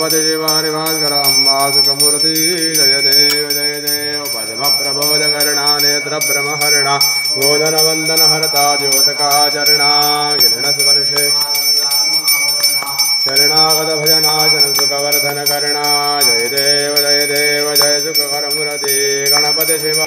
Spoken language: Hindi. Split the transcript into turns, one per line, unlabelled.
गणपति शिव हरिभास्कर अम्बा सुखमूर्ति जय देव पद्मप्रबोधकर्णा नेत्रब्रह्महरणा गोधनवन्दनहर्ता द्योतकाचरणा किरणस्पर्शे शरणागतभजनाशन सुखवर्धनकर्णा जय देव जय सुखकरमूर्ति गणपति शिव